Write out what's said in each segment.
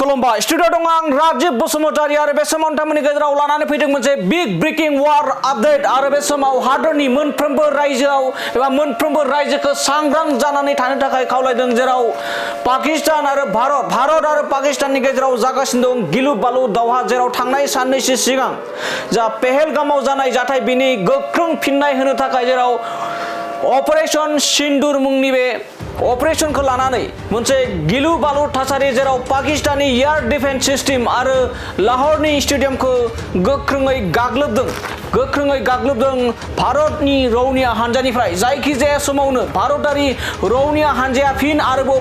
खुलुमबाय स्टुडिअ दं आं राजिब बसुमतारी आरो बे समाव नोंथांमोननि गेजेराव लानानै फैदों मोनसे बिग ब्रेकिं वार आपडेट आरो बे समाव हादरनि मोनफ्रोमबो रायजोआव एबा मोनफ्रोमबो रायजोखौ सांग्रां जानानै थानो थाखाय खावलायदों जेराव पाकिस्तान आरो भारत आरो पाकिस्ताननि गेजेराव जागासिनो दं गिलु बालु दावहा जेराव थांनाय साननैसो सिगां जा पेहेलगामाव जानाय जाथाय बिनि गोख्रों फिननाय होनो थाखाय जेराव अपारेशन सिन्दुर मुंनि बे अपारेशनखौ लानानै मोनसे गिलु बालु थासारि जेराव पाकिस्ताननि एयार डिफेन्स सिस्टेम आरो लाहौरनि स्टेडियामखौ गोख्रोङै गाग्लोबदों भारतनि रौनिया हानजानिफ्राय जायखिजाया समावनो भारतारि रौनिया हानजाया फिन आरोबाव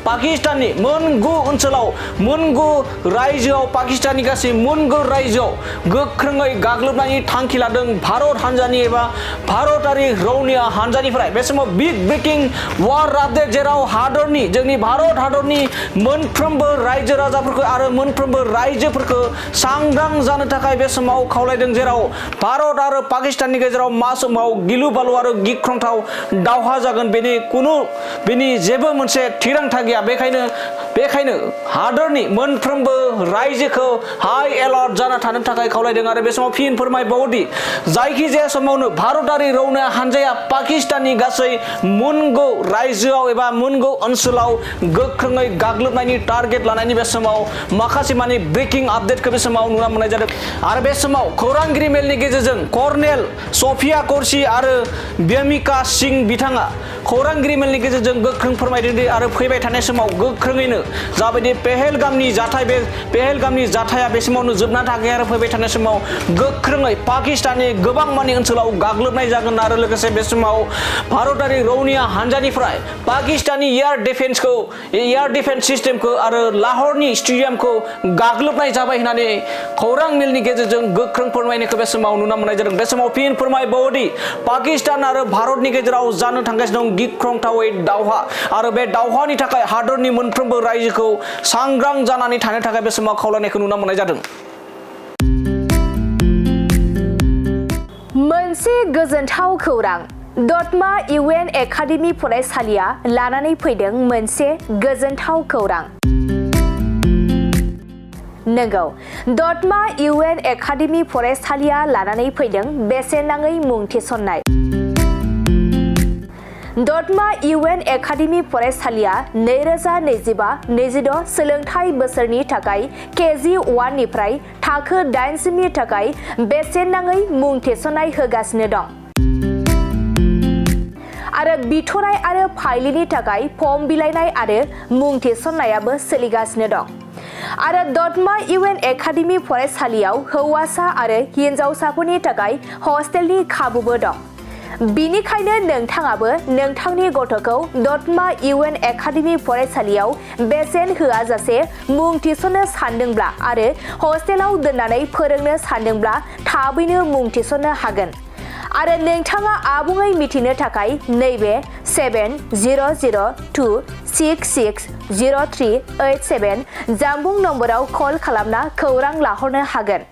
पाकिस्ताननि मोनगु ओनसोलाव मोनगु रायजोआव पाकिस्ताननि गासै मोनगु रायजोआव गोख्रोङै गाग्लोबनायनि थांखि लादों भारत हानजानि एबा भारतारि रौनिया हानजानिफ्राय बे समाव बिग ब्रेकिं वार आपडेट जेराव हादरनि जोंनि भारत हादरनि मोनफ्रोमबो रायजो राजाफोरखौ आरो मोनफ्रोमबो रायजोफोरखौ सांग्रां जानो थाखाय बे समाव खावलायदों जेराव भारत आरो पाकिस्ताननि गेजेराव मा समाव गिलु बालु आरो गिख्रंथाव दावहा जागोन बेनि जेबो मोनसे थिरांथा गैया बेखायनो हादरनि मोनफ्रोमबो रायजोखौ हाई एलार्ट जाना थानो थाखाय खावलायदों आरो बे समाव फिन फोरमायबावोदि जायखिजाया समावनो भारतारि रौनिया हानजाया पाकिस्ताननि गासै मोनगु रायजोआव एबा मोनगु ओनसोलाव गोख्रोङै गाग्लोबनायनि टारगेट लानायनि बे समाव माखासे माने ब्रेकिं आपडेटखौ बे समाव नुनो मोननाय जादों आरो बे समाव खौरांगिरि मेलनि गेजेरजों कर्नेल सफिया कुरैशी आरो व्यमिका सिंह बिथाङा खौरांगिरि मेलनि गेजेरजों गोख्रों फोरमायदों आरो फैबाय थानाय समाव गोख्रोङैनो जाबायदि पेहेलगामनि जाथाय बे पेहेलगामनि जाथाया बे समावनो जोबना थाखाय आरो फैबाय थानाय समाव गोख्रोङै पाकिस्ताननि गोबां माने ओनसोलाव गाग्लोबनाय जागोन आरो लोगोसे बे समाव भारतारि रौनिया हानजानिफ्राय पाकिस्ताननि एयार डिफेन्स सिस्टेमखौ आरो लाहौरनि स्टेडियामखौ गाग्लोबनाय जाबाय होननानै खौरां मेलनि गेजेरजों गोख्रों फोरमायनायखौ बे समाव नुनो मोननाय जादों बे समाव फिन फोरमायबावोदि पाकिस्तान आरो भारतनि गेजेराव जानो थांगासिनो दं गिख्रंथावै दावहा आरो बे दावहानि थाखाय हादरनि मोनफ्रोमबो रायजोखौ सांग्रां जानानै थानो थाखाय बे समाव खावलायनायखौ नुनो मोननाय जादों। मोनसे गोजोनथाव खौरां दतमा इउएन एकाडेमि फरायसालिया लानानै फैदों मोनसे गोजोनथाव खौरां नंगौ दतमा इउएन एकाडेमि फरायसालिया लानानै फैदों बेसेन नाङै मुं थिसननाय दतमा इउएन एकाडेमि फरायसालिया 2025-26 सोलोंथाइ बोसोरनि थाखाय केजि 1 निफ्राय थाखो 8 सिमनि थाखाय बेसेन नाङै मुं थिसननाय होगासिनो दं आरो बिथराय आरो फाइलिनि थाखाय फर्म बिलाइनाय आरो मुं थिसननायाबो सोलिगासिनो दं आरो दतमा इउएन एकाडेमि फरायसालियाव हौवासा आरो हिनजावसाफोरनि थाखाय हस्टेलनि खाबुबो दं बिनिखायनो नोंथाङाबो नोंथांनि गथ'खौ दतमा इउएन एकाडेमि फरायसालियाव बेसेन होआजासे मुं थिसननो सानदोंब्ला आरो हस्टेलाव दोननानै फोरोंनो सानदोंब्ला थाबैनो मुं थिसननो हागोन आरो नोंथाङा आबुङै मिथिनो थाखाय नैबे 7002660387 जानबुं नम्बराव कल खालामना खौरां लाहरनो हागोन।